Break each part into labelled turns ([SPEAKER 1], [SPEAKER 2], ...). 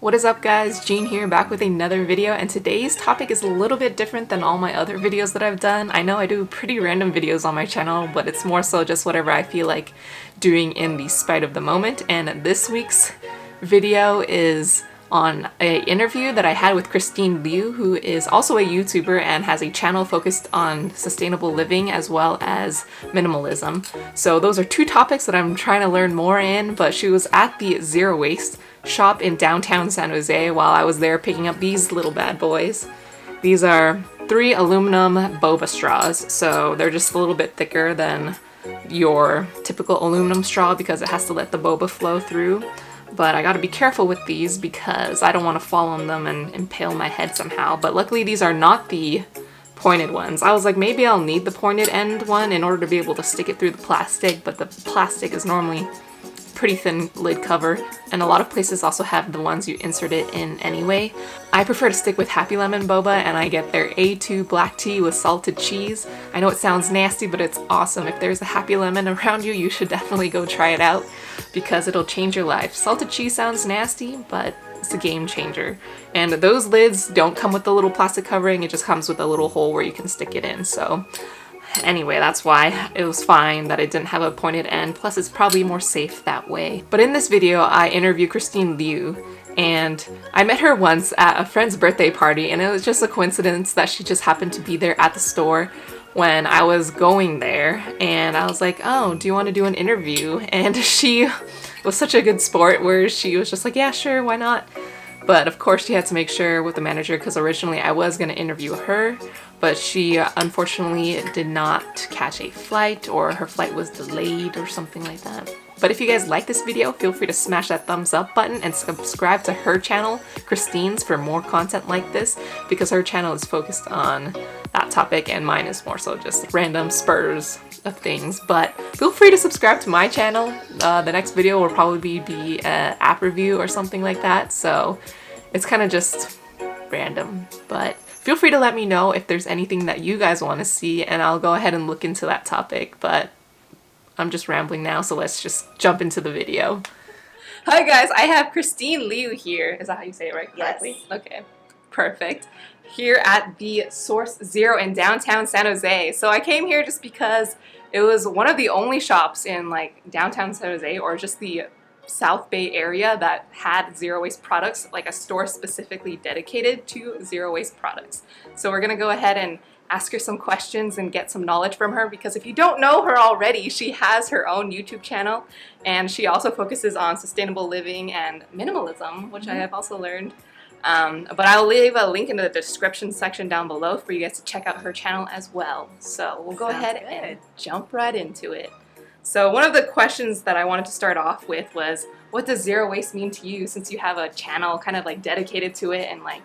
[SPEAKER 1] What is up guys, Jean here, back with another video, and today's topic is a little bit different than all my other videos that I've done. I know I do pretty random videos on my channel, but it's more so just whatever I feel like doing in the spite of the moment, and this week's video is on an interview that I had with Christine Liu, who is also a YouTuber and has a channel focused on sustainable living as well as minimalism. So those are two topics that I'm trying to learn more in, but she was at the Zero Waste shop in downtown San Jose while I was there picking up these little bad boys. These are 3 aluminum boba straws, so they're just a little bit thicker than your typical aluminum straw because it has to let the boba flow through. But I gotta be careful with these because I don't want to fall on them and impale my head somehow. But luckily these are not the pointed ones. I was like, maybe I'll need the pointed end one in order to be able to stick it through the plastic, but the plastic is normally pretty thin lid cover, and a lot of places also have the ones you insert it in anyway. I prefer to stick with Happy Lemon Boba, and I get their A2 black tea with salted cheese. I know it sounds nasty, but it's awesome. If there's a Happy Lemon around you, you should definitely go try it out because it'll change your life. Salted cheese sounds nasty, but it's a game changer. And those lids don't come with the little plastic covering, it just comes with a little hole where you can stick it in. So anyway, that's why it was fine that it didn't have a pointed end, plus it's probably more safe that way. But in this video, I interview Christine Liu, and I met her once at a friend's birthday party, and it was just a coincidence that she just happened to be there at the store when I was going there, and I was like, oh, do you want to do an interview? And she was such a good sport where she was just like, yeah, sure, why not? But of course she had to make sure with the manager, because originally I was going to interview her, but she unfortunately did not catch a flight, or her flight was delayed or something like that. But if you guys like this video, feel free to smash that thumbs up button and subscribe to her channel, Christine's, for more content like this, because her channel is focused on that topic and mine is more so just random spurs of things. But feel free to subscribe to my channel. The next video will probably be an app review or something like that, so it's kind of just random. But feel free to let me know if there's anything that you guys want to see, and I'll go ahead and look into that topic. But I'm just rambling now, so let's just jump into the video. Hi guys, I have Christine Liu here. Is that how you say it right? Correctly? Yes. Okay, perfect. Here at the Source Zero in downtown San Jose. So I came here just because it was one of the only shops in like downtown San Jose, or just the South Bay area, that had zero waste products, like a store specifically dedicated to zero waste products. So we're gonna go ahead and ask her some questions and get some knowledge from her, because if you don't know her already, she has her own YouTube channel, and she also focuses on sustainable living and minimalism, which I have also learned. But I'll leave a link in the description section down below for you guys to check out her channel as well. So we'll go ahead and jump right into it. So one of the questions that I wanted to start off with was, what does zero waste mean to you, since you have a channel kind of like dedicated to it, and like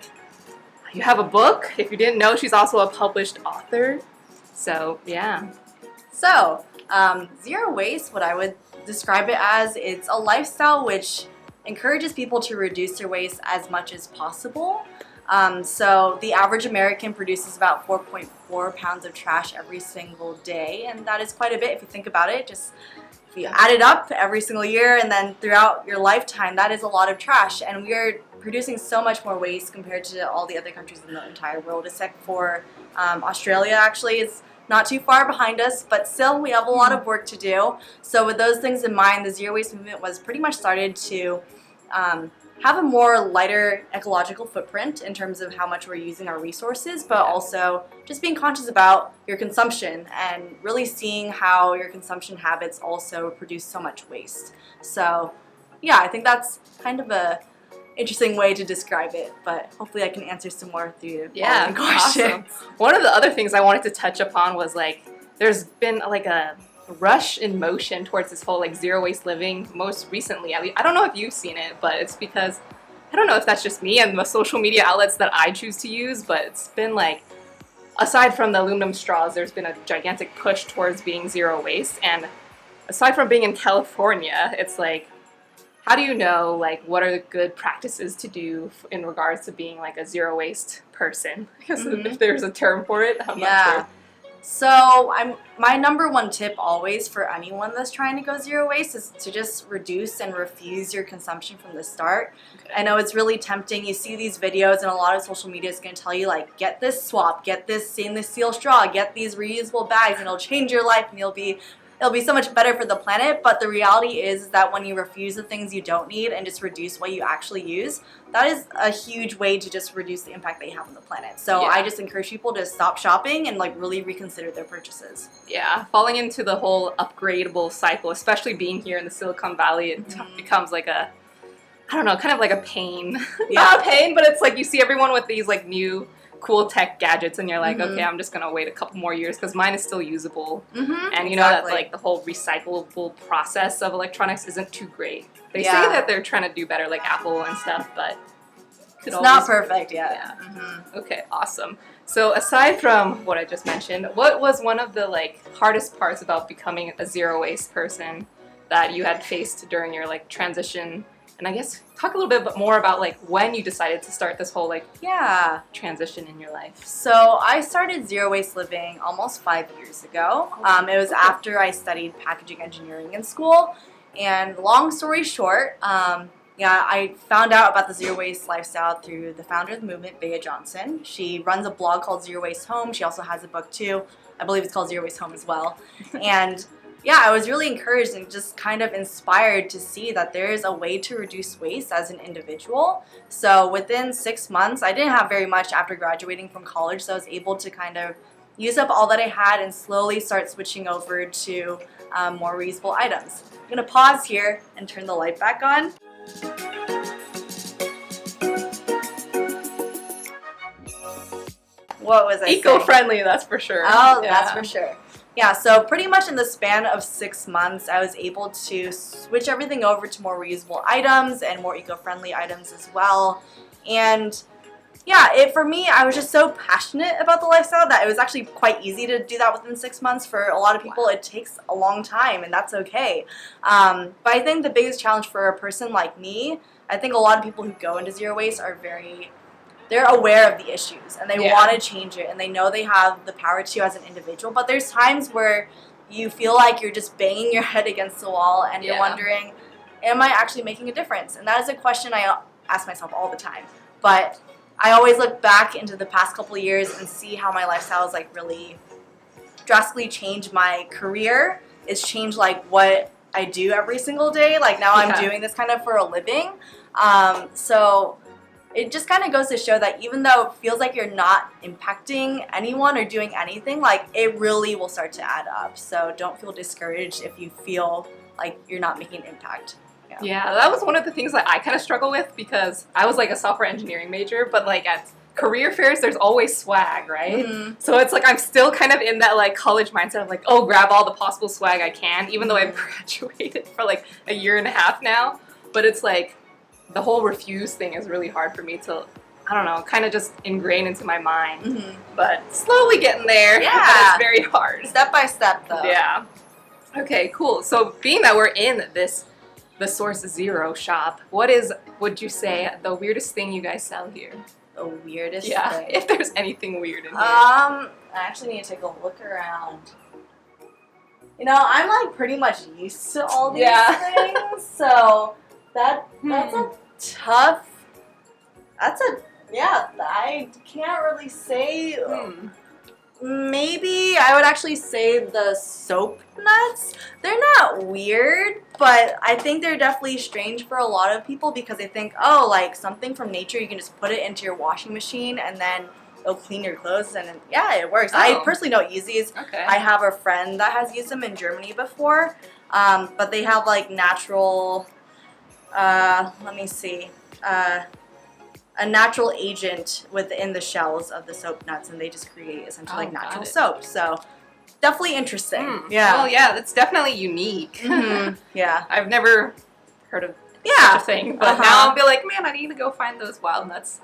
[SPEAKER 1] you have a book? If you didn't know, she's also a published author. So yeah.
[SPEAKER 2] So zero waste, what I would describe it as, it's a lifestyle which encourages people to reduce their waste as much as possible. So the average American produces about 4.4 pounds of trash every single day, and that is quite a bit if you think about it. Just if you add it up every single year and then throughout your lifetime, that is a lot of trash, and we are producing so much more waste compared to all the other countries in the entire world, except for Australia actually is not too far behind us, but still we have a lot of work to do. So with those things in mind, the zero waste movement was pretty much started to have a more lighter ecological footprint in terms of how much we're using our resources, but also just being conscious about your consumption and really seeing how your consumption habits also produce so much waste. So yeah, I think that's kind of a interesting way to describe it, but hopefully I can answer some more through the following questions.
[SPEAKER 1] Awesome. One of the other things I wanted to touch upon was like, there's been like a rush in motion towards this whole like zero waste living most recently. I don't know if you've seen it, but it's because, I don't know if that's just me and the social media outlets that I choose to use, but it's been like, aside from the aluminum straws, there's been a gigantic push towards being zero waste. And aside from being in California, it's like, how do you know like what are the good practices to do in regards to being like a zero waste person? Because if there's a term for it, I'm not sure.
[SPEAKER 2] So my number one tip always for anyone that's trying to go zero waste is to just reduce and refuse your consumption from the start.
[SPEAKER 1] Okay.
[SPEAKER 2] I know it's really tempting. You see these videos and a lot of social media is going to tell you like, get this swap, get this stainless steel straw, get these reusable bags, and it'll change your life and it'll be so much better for the planet. But the reality is that when you refuse the things you don't need and just reduce what you actually use, that is a huge way to just reduce the impact that you have on the planet. So
[SPEAKER 1] Yeah.
[SPEAKER 2] I just encourage people to stop shopping and like really reconsider their purchases.
[SPEAKER 1] Yeah, falling into the whole upgradable cycle, especially being here in the Silicon Valley, it becomes like a, I don't know, kind of like a pain.
[SPEAKER 2] Yeah.
[SPEAKER 1] Not a pain, but it's like you see everyone with these like new cool tech gadgets and you're like,
[SPEAKER 2] Mhm.
[SPEAKER 1] okay, I'm just gonna wait a couple more years because mine is still usable.
[SPEAKER 2] Mm-hmm.
[SPEAKER 1] And you know that like the whole recyclable process of electronics isn't too great. They say
[SPEAKER 2] Yeah.
[SPEAKER 1] that they're trying to do better, like Apple and stuff, but
[SPEAKER 2] It's not perfect yet.
[SPEAKER 1] Yeah.
[SPEAKER 2] Mm-hmm.
[SPEAKER 1] Okay, awesome. So aside from what I just mentioned, what was one of the like hardest parts about becoming a zero waste person that you had faced during your like transition? And I guess talk a little bit more about like when you decided to start this whole like
[SPEAKER 2] Yeah.
[SPEAKER 1] transition in your life.
[SPEAKER 2] So I started zero waste living almost 5 years ago. It was after I studied packaging engineering in school. And long story short, I found out about the zero waste lifestyle through the founder of the movement, Bea Johnson. She runs a blog called Zero Waste Home. She also has a book too. I believe it's called Zero Waste Home as well. And yeah, I was really encouraged and just kind of inspired to see that there is a way to reduce waste as an individual. So within 6 months, I didn't have very much after graduating from college, so I was able to kind of use up all that I had and slowly start switching over to more reusable items. I'm gonna pause here and turn the light back on. What was I saying?
[SPEAKER 1] Eco-friendly, that's for sure.
[SPEAKER 2] Oh,
[SPEAKER 1] Yeah.
[SPEAKER 2] that's for sure. Yeah, so pretty much in the span of 6 months, I was able to switch everything over to more reusable items and more eco-friendly items as well. And yeah, for me, I was just so passionate about the lifestyle that it was actually quite easy to do that within 6 months. For a lot of people, it takes a long time, and that's okay. But I think the biggest challenge for a person like me, I think a lot of people who go into zero waste are they're aware of the issues and they want to change it and they know they have the power to as an individual. But there's times where you feel like you're just banging your head against the wall and you're wondering, am I actually making a difference? And that is a question I ask myself all the time. But I always look back into the past couple of years and see how my lifestyle has like really drastically changed my career. It's changed like what I do every single day. Like now I'm doing this kind of for a living. So it just kind of goes to show that even though it feels like you're not impacting anyone or doing anything, like it really will start to add up. So don't feel discouraged if you feel like you're not making an impact.
[SPEAKER 1] Yeah, that was one of the things that I kind of struggle with because I was like a software engineering major, but like at career fairs, there's always swag, right?
[SPEAKER 2] Mm-hmm.
[SPEAKER 1] So it's like I'm still kind of in that like college mindset of like, oh, grab all the possible swag I can, even though I've graduated for like a year and a half now. But it's like the whole refuse thing is really hard for me to, I don't know, kind of just ingrain into my mind.
[SPEAKER 2] Mm-hmm.
[SPEAKER 1] But slowly getting there.
[SPEAKER 2] Yeah.
[SPEAKER 1] But it's very hard.
[SPEAKER 2] Step by step, though.
[SPEAKER 1] Yeah. Okay, cool. So being that we're in the Source Zero shop, what is, would you say, the weirdest thing you guys sell here?
[SPEAKER 2] The weirdest
[SPEAKER 1] Yeah,
[SPEAKER 2] thing.
[SPEAKER 1] if there's anything weird in here.
[SPEAKER 2] I actually need to take a look around. You know, I'm like pretty much used to all these things, so that's a tough. I can't really say. Maybe I would actually say the soap nuts. They're not weird, but I think they're definitely strange for a lot of people because they think, oh, like something from nature, you can just put it into your washing machine and then it'll clean your clothes, and yeah, it works. I personally don't use these.
[SPEAKER 1] Okay.
[SPEAKER 2] I have a friend that has used them in Germany before, but they have like natural, let me see, a natural agent within the shells of the soap nuts, and they just create essentially like natural soap. So definitely interesting. Yeah.
[SPEAKER 1] Well, yeah, that's definitely unique.
[SPEAKER 2] Mm-hmm. Yeah.
[SPEAKER 1] I've never heard of such a thing, but now I'll be like, man, I need to go find those wild nuts.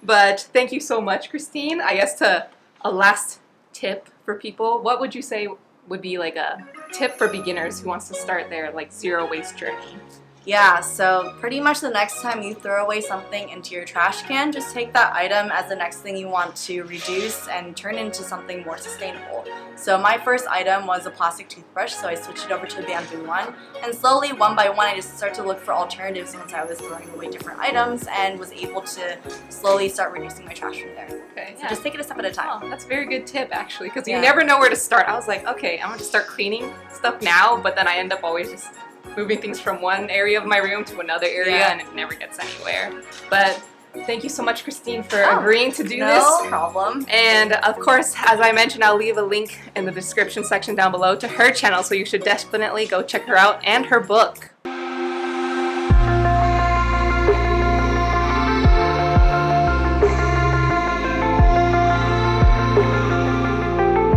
[SPEAKER 1] But thank you so much, Christine. I guess a last tip for people, what would you say would be like a tip for beginners who wants to start their like zero waste journey?
[SPEAKER 2] Yeah, so pretty much the next time you throw away something into your trash can, just take that item as the next thing you want to reduce and turn into something more sustainable. So my first item was a plastic toothbrush, so I switched it over to a bamboo one. And slowly, one by one, I just started to look for alternatives once I was throwing away different items and was able to slowly start reducing my trash from there.
[SPEAKER 1] Okay,
[SPEAKER 2] So just take it a step at a time.
[SPEAKER 1] Oh, that's a very good tip, actually, because you
[SPEAKER 2] Yeah.
[SPEAKER 1] never know where to start. I was like, okay, I'm going to start cleaning stuff now, but then I end up always just moving things from one area of my room to another area,
[SPEAKER 2] Yeah.
[SPEAKER 1] and it never gets anywhere. But thank you so much, Christine, for
[SPEAKER 2] Oh,
[SPEAKER 1] agreeing to do
[SPEAKER 2] No
[SPEAKER 1] this.
[SPEAKER 2] problem.
[SPEAKER 1] And of course, as I mentioned, I'll leave a link in the description section down below to her channel, so you should definitely go check her out and her book.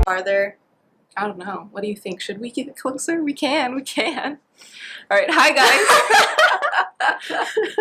[SPEAKER 2] Farther.
[SPEAKER 1] I don't know. What do you think? Should we get closer? We can. All right. Hi, guys.